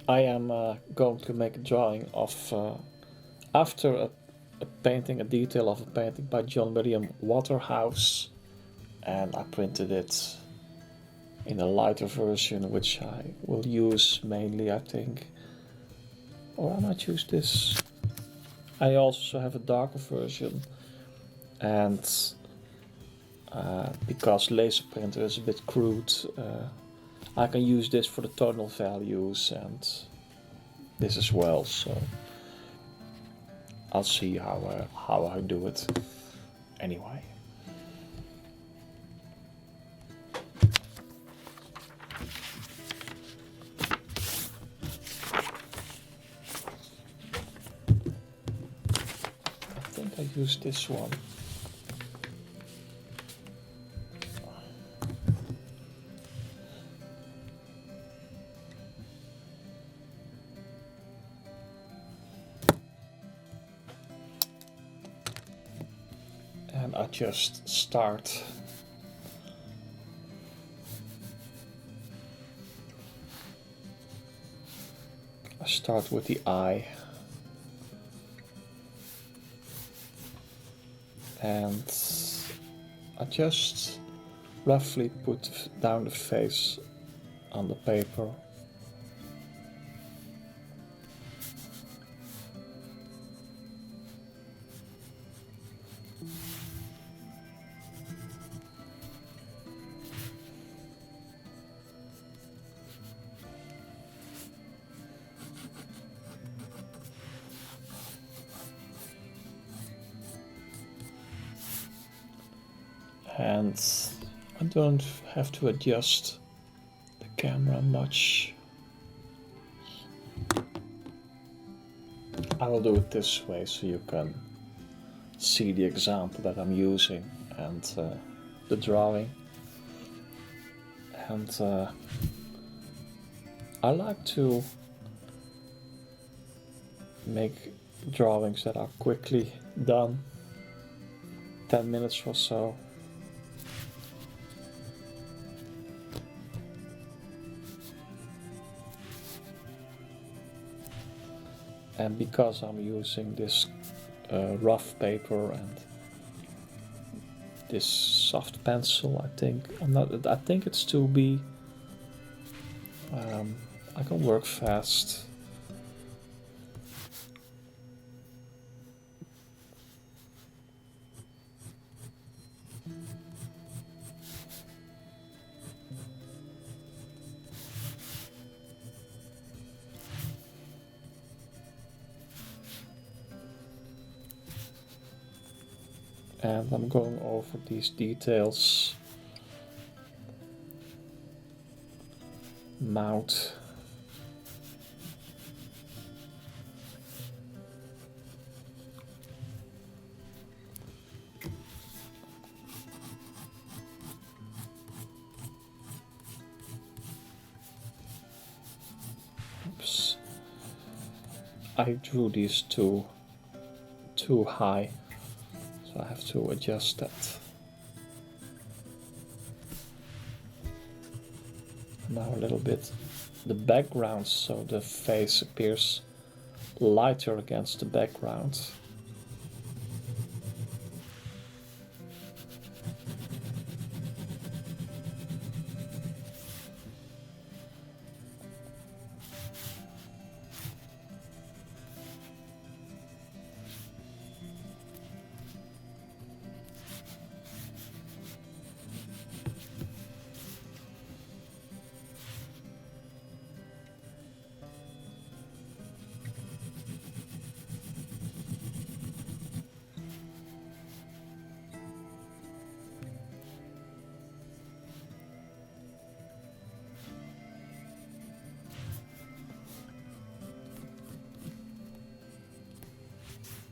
I am going to make a drawing of after a painting, a detail of a painting by John William Waterhouse, and I printed it in a lighter version, which I will use mainly, I think. Or I might use this. I also have a darker version, and because laser printer is a bit crude, I can use this for the tonal values and this as well. So I'll see how I do it. Anyway. I think I use this one. And I just start with the eye, and I just roughly put down the face on the paper. And I don't have to adjust the camera much. I will do it this way so you can see the example that I'm using and the drawing. And I like to make drawings that are quickly done, 10 minutes or so. And because I'm using this rough paper and this soft pencil, I think it's 2B. I can work fast. And I'm going over these details. Mouth. Oops. I drew these too high. So I have to adjust that. Now a little bit the background so the face appears lighter against the background.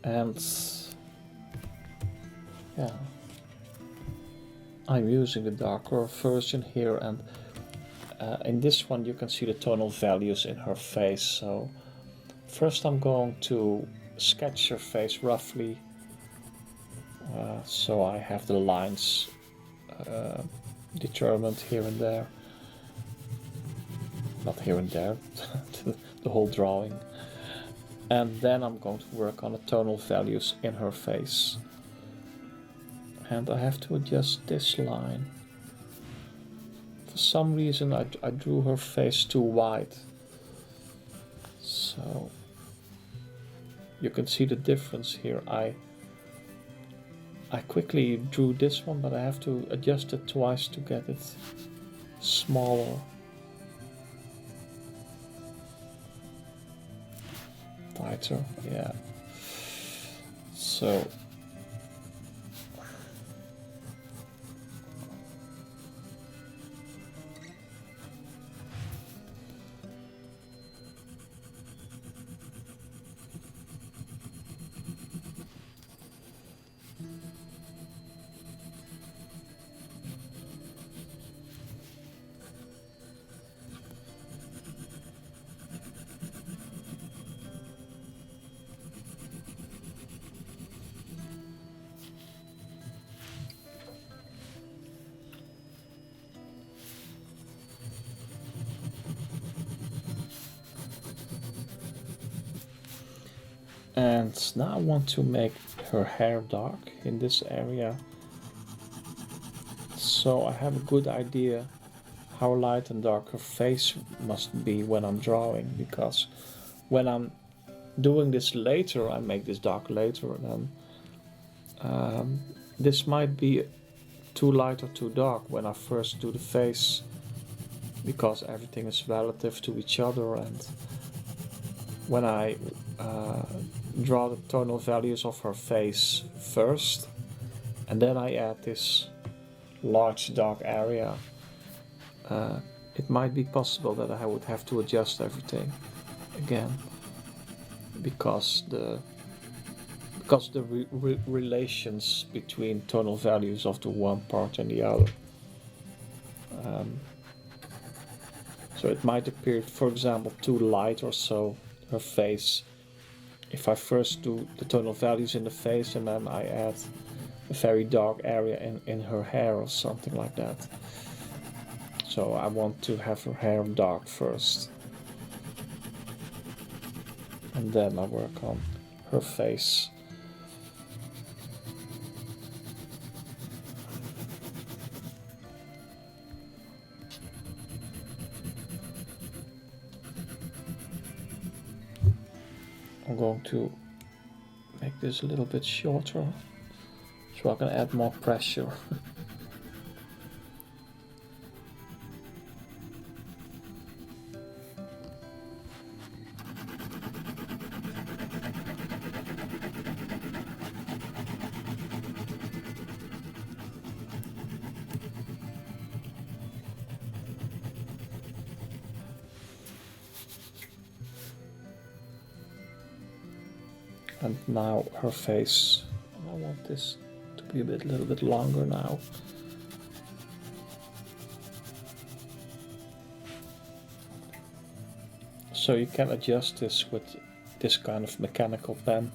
And yeah, I'm using the darker version here, and in this one you can see the tonal values in her face. So first I'm going to sketch her face roughly, so I have the lines determined here and there. not here and there, the whole drawing. And then I'm going to work on the tonal values in her face. And I have to adjust this line. For some reason I drew her face too wide. So you can see the difference here. I quickly drew this one, but I have to adjust it twice to get it smaller. Tighter, yeah. So and now I want to make her hair dark in this area. So I have a good idea how light and dark her face must be when I'm drawing, because when I'm doing this later, I make this dark later, then this might be too light or too dark when I first do the face, because everything is relative to each other, and when I draw the tonal values of her face first and then I add this large dark area, it might be possible that I would have to adjust everything again, because the relations between tonal values of the one part and the other. So it might appear, for example, too light or so, her face, if I first do the tonal values in the face and then I add a very dark area in her hair or something like that. So I want to have her hair dark first, and then I work on her face. I'm going to make this a little bit shorter so I can add more pressure. And now her face, I want this to be a little bit longer now. So you can adjust this with this kind of mechanical pen.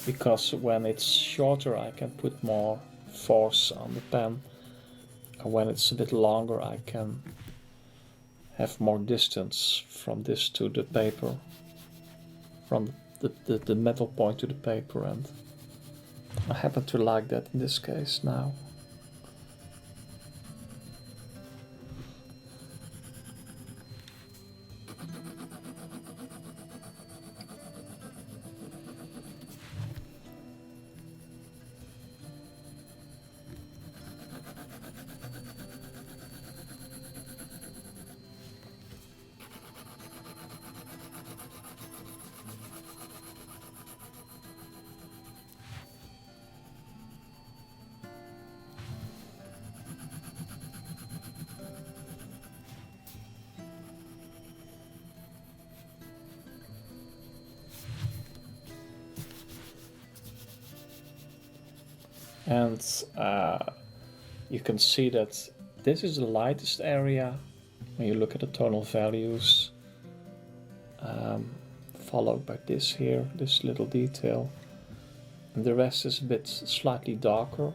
Because when it's shorter I can put more force on the pen, and when it's a bit longer I can have more distance from this to the paper, from the metal point to the paper, and I happen to like that in this case now. And you can see that this is the lightest area when you look at the tonal values, followed by this here, this little detail, and the rest is a bit slightly darker.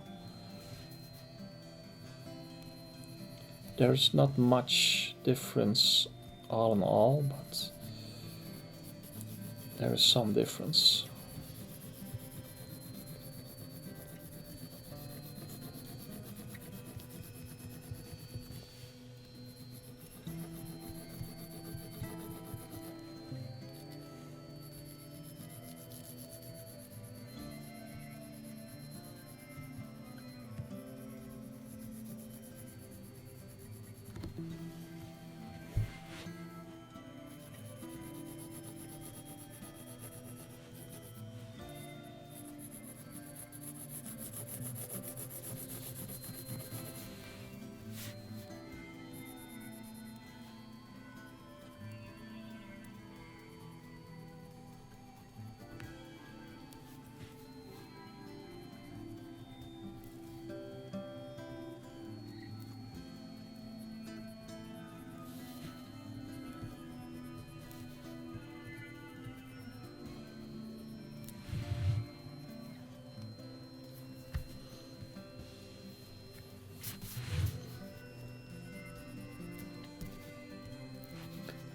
There's not much difference all in all, but there is some difference.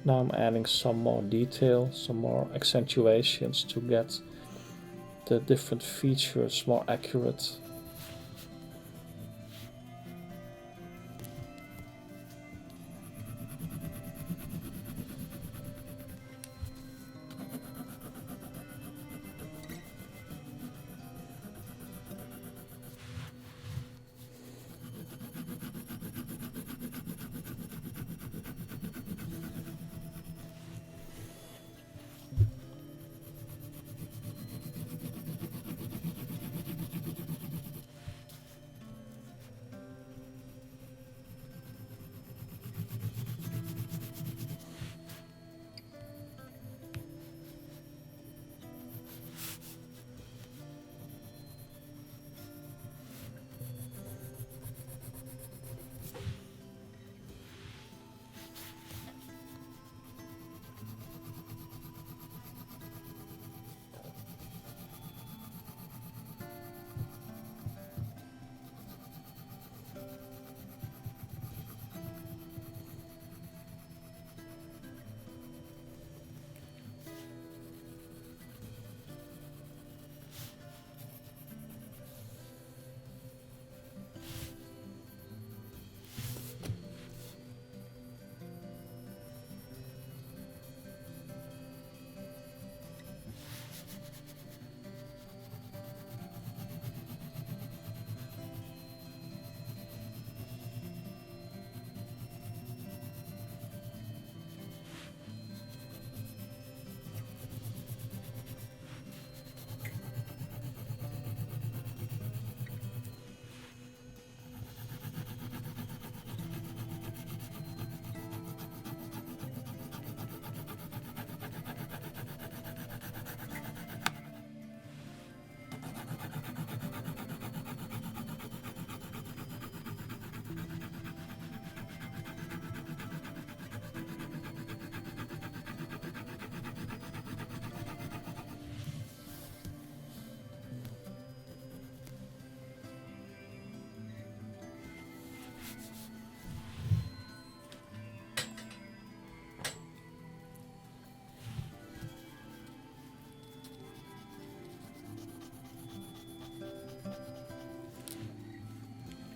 Now I'm adding some more detail, some more accentuations to get the different features more accurate.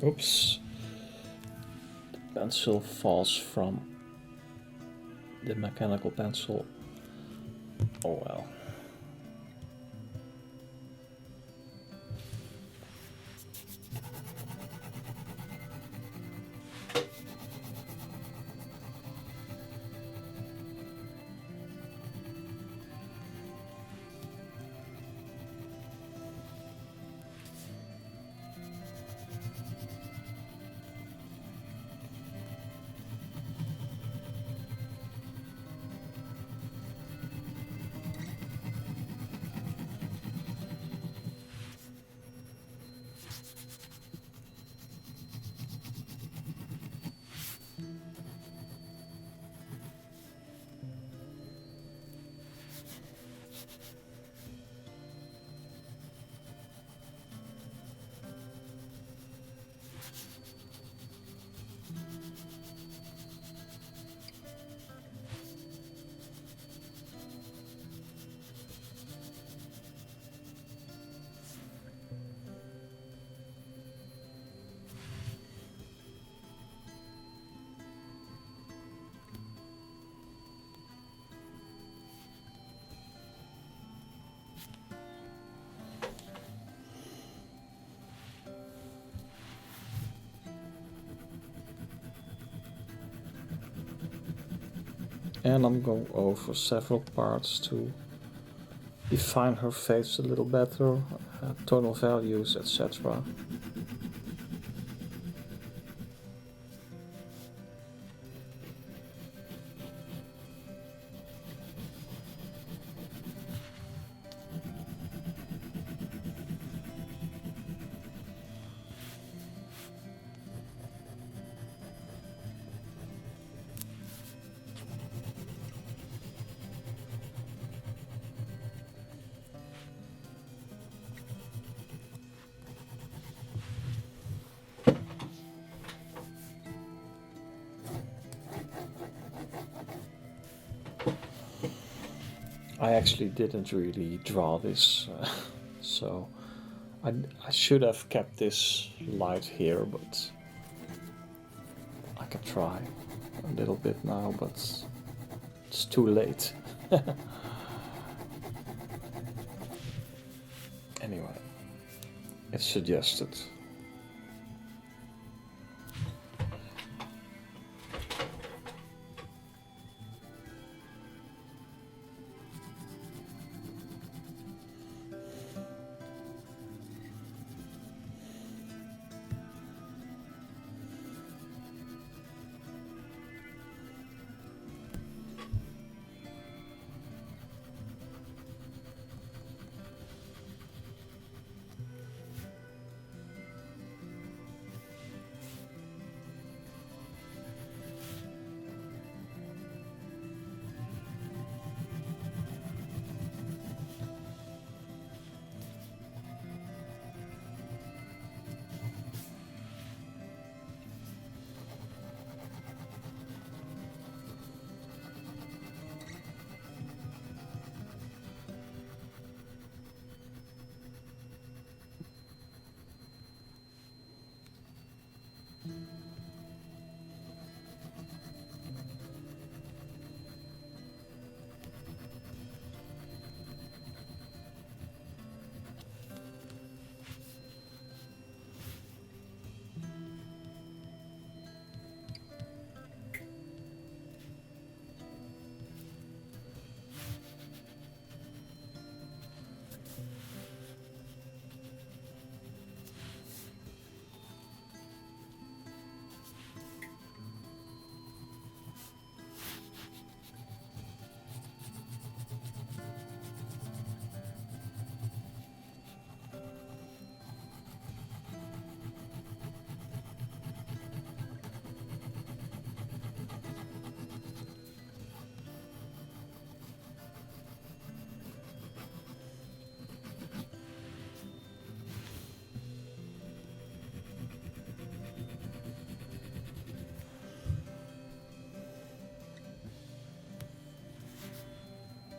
Oops. The pencil falls from the mechanical pencil. Oh well. And I'm going over several parts to define her face a little better, tonal values, etc. I actually didn't really draw this, so I should have kept this light here, but I can try a little bit now, but it's too late. Anyway, it's suggested.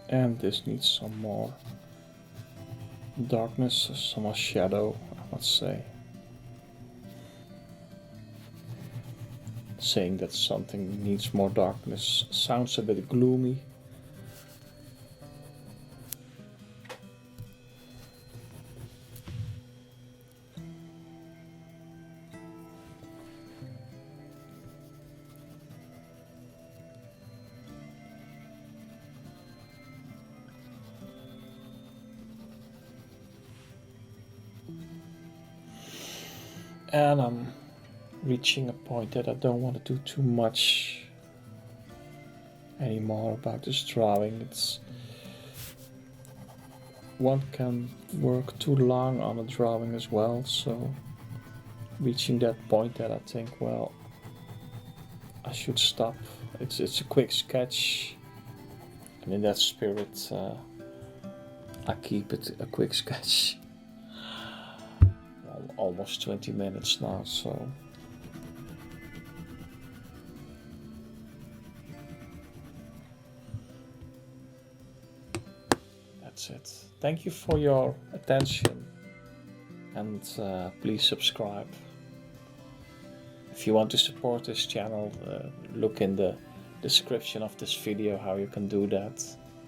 And this needs some more darkness, some more shadow, I must say. Saying that something needs more darkness sounds a bit gloomy. And I'm reaching a point that I don't want to do too much anymore about this drawing. It's one can work too long on a drawing as well, so reaching that point that I think, well, I should stop. It's a quick sketch, and in that spirit I keep it a quick sketch. Almost 20 minutes now, so that's it. Thank you for your attention, and please subscribe. If you want to support this channel, look in the description of this video how you can do that.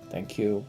Thank you.